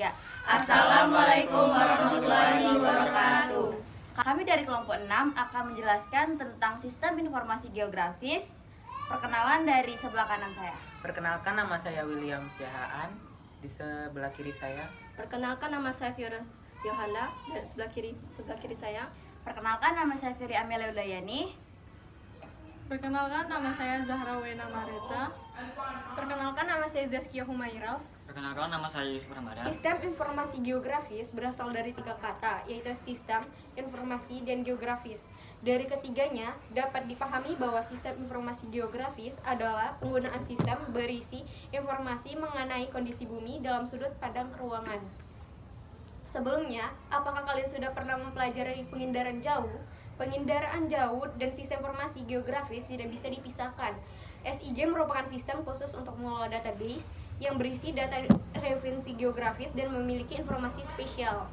Ya. Assalamualaikum warahmatullahi wabarakatuh. Kami dari kelompok 6 akan menjelaskan tentang sistem informasi geografis. Perkenalan dari sebelah kanan saya. Perkenalkan, nama saya William Siahaan. Di sebelah kiri saya. Perkenalkan, nama saya Fiora Yohana dan sebelah kiri saya. Perkenalkan, nama saya Firi Amelia Udayani. Perkenalkan, nama saya Zahra Wena Mareta. Perkenalkan, nama saya Zaskia Humairah. Perkenalkan, nama saya Yusuf Ramadan. Sistem informasi geografis berasal dari 3 kata, yaitu sistem, informasi, dan geografis. Dari ketiganya, dapat dipahami bahwa sistem informasi geografis adalah penggunaan sistem berisi informasi mengenai kondisi bumi dalam sudut pandang ruangan. Sebelumnya, apakah kalian sudah pernah mempelajari pengindaran jauh? Pengindaraan jauh dan sistem informasi geografis tidak bisa dipisahkan. SIG merupakan sistem khusus untuk mengelola database yang berisi data referensi geografis dan memiliki informasi spesial.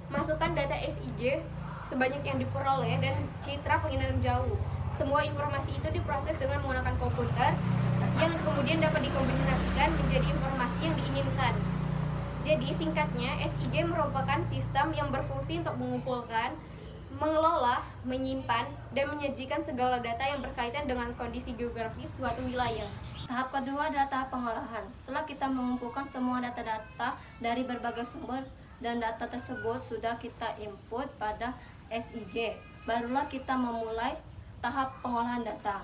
Masukkan data SIG sebanyak yang diperoleh dan citra pengindaran jauh. Semua informasi itu diproses dengan menggunakan komputer yang kemudian dapat dikombinasikan menjadi informasi yang diinginkan. Jadi singkatnya, SIG merupakan sistem yang berfungsi untuk mengumpulkan, mengelola, menyimpan, dan menyajikan segala data yang berkaitan dengan kondisi geografis suatu wilayah. Tahap kedua adalah tahap pengolahan. Setelah kita mengumpulkan semua data-data dari berbagai sumber dan data tersebut sudah kita input pada SIG, barulah kita memulai tahap pengolahan data.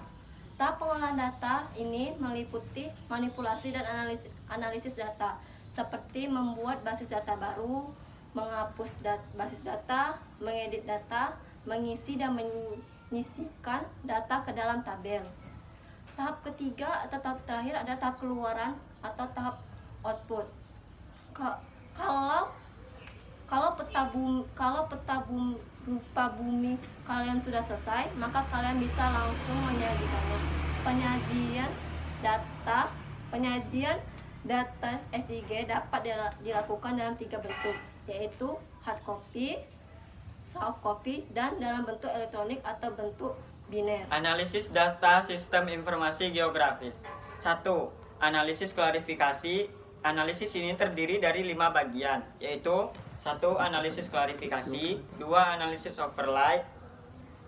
Tahap pengolahan data ini meliputi manipulasi dan analisis data, seperti membuat basis data baru, menghapus basis data, mengedit data, mengisi dan menyisikan data ke dalam tabel. Tahap ketiga atau tahap terakhir ada tahap keluaran atau tahap output. Kalau peta bumi kalian sudah selesai, maka kalian bisa langsung menyajikannya. Penyajian data SIG dapat dilakukan dalam 3 bentuk, yaitu hard copy, soft copy, dan dalam bentuk elektronik atau bentuk biner. Analisis data sistem informasi geografis. 1. Analisis klarifikasi. Analisis ini terdiri dari 5 bagian, yaitu 1. Analisis klarifikasi, 2. Analisis overlay,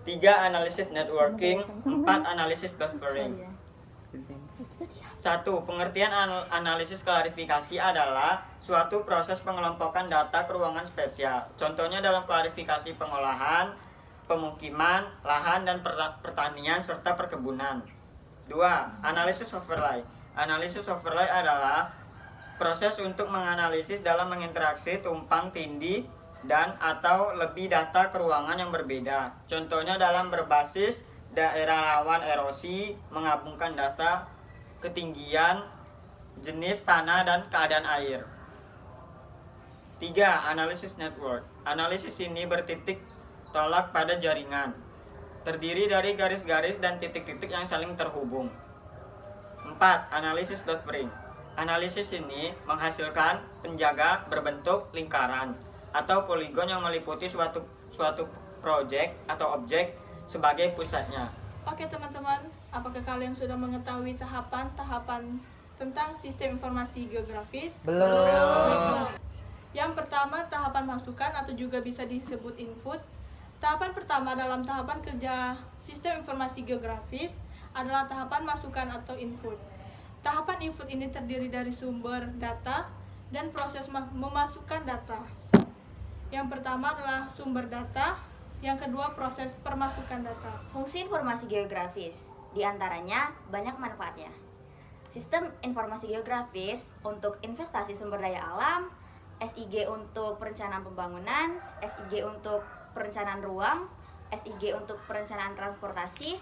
3. Analisis networking, 4. Analisis buffering. 1. Pengertian analisis klarifikasi adalah suatu proses pengelompokan data ke ruangan spesial. Contohnya dalam klarifikasi pengolahan, pemukiman, lahan dan pertanian serta perkebunan. 2. Analisis overlay. Analisis overlay adalah proses untuk menganalisis dalam menginteraksi tumpang tindih dan atau lebih data ke ruangan yang berbeda. Contohnya dalam berbasis daerah rawan erosi, menggabungkan data ketinggian, jenis tanah dan keadaan air. 3. Analisis network. Analisis ini bertitik tolak pada jaringan, terdiri dari garis-garis dan titik-titik yang saling terhubung. 4. Analisis buffering. Analisis ini menghasilkan penjaga berbentuk lingkaran atau poligon yang meliputi suatu proyek atau objek sebagai pusatnya. Oke teman-teman, apakah kalian sudah mengetahui tahapan-tahapan tentang sistem informasi geografis? Belum. Yang pertama, tahapan masukan atau juga bisa disebut input. Tahapan pertama dalam tahapan kerja sistem informasi geografis adalah tahapan masukan atau input. Tahapan input ini terdiri dari sumber data dan proses memasukkan data. Yang pertama adalah sumber data, yang kedua proses permasukan data. Fungsi informasi geografis, diantaranya banyak manfaatnya. Sistem informasi geografis untuk investasi sumber daya alam, SIG untuk perencanaan pembangunan, SIG untuk perencanaan ruang, SIG untuk perencanaan transportasi,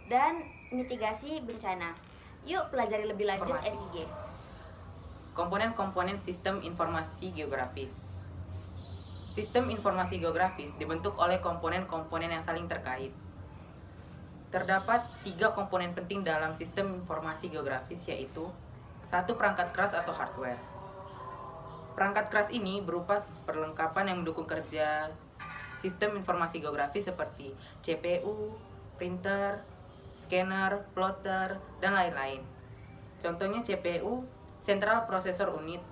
dan mitigasi bencana. Yuk pelajari lebih lanjut SIG. Komponen-komponen sistem informasi geografis. Sistem informasi geografis dibentuk oleh komponen-komponen yang saling terkait. Terdapat 3 komponen penting dalam sistem informasi geografis, yaitu 1. Perangkat keras atau hardware. Perangkat keras ini berupa perlengkapan yang mendukung kerja sistem informasi geografis seperti CPU, printer, scanner, plotter, dan lain-lain. Contohnya CPU, Central Processor Unit,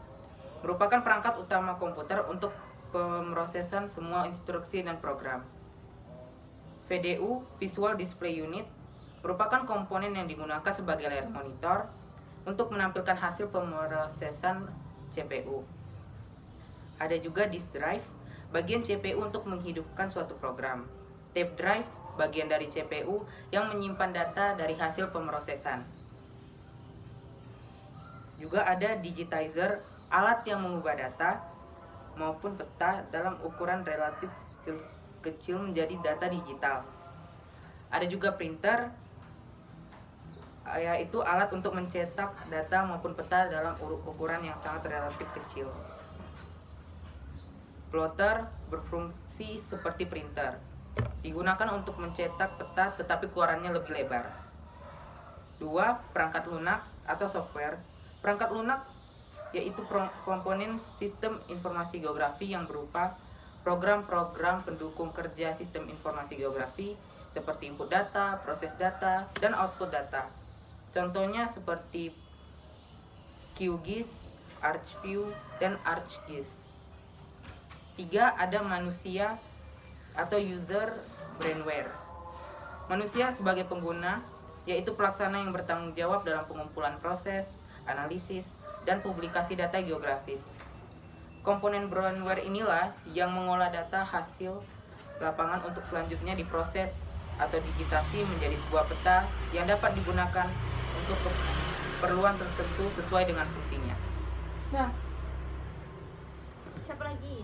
merupakan perangkat utama komputer untuk pemrosesan semua instruksi dan program. VDU, Visual Display Unit, merupakan komponen yang digunakan sebagai layar monitor untuk menampilkan hasil pemrosesan CPU. Ada juga disk drive, bagian CPU untuk menghidupkan suatu program. Tape drive, bagian dari CPU yang menyimpan data dari hasil pemrosesan. Juga ada digitizer, alat yang mengubah data maupun peta dalam ukuran relatif kecil menjadi data digital. Ada juga printer, yaitu alat untuk mencetak data maupun peta dalam ukuran yang sangat relatif kecil. Plotter berfungsi seperti printer, digunakan untuk mencetak peta tetapi keluarannya lebih lebar. 2. Perangkat lunak atau software. Perangkat lunak yaitu komponen sistem informasi geografi yang berupa program-program pendukung kerja sistem informasi geografi seperti input data, proses data, dan output data. Contohnya seperti QGIS, ArcView, dan ArcGIS. 3. Ada manusia atau user brainware. Manusia sebagai pengguna, yaitu pelaksana yang bertanggung jawab dalam pengumpulan proses, analisis, dan publikasi data geografis. Komponen brainware inilah yang mengolah data hasil lapangan untuk selanjutnya diproses atau digitasi menjadi sebuah peta yang dapat digunakan untuk keperluan tertentu sesuai dengan fungsinya. Nah, Siapa lagi?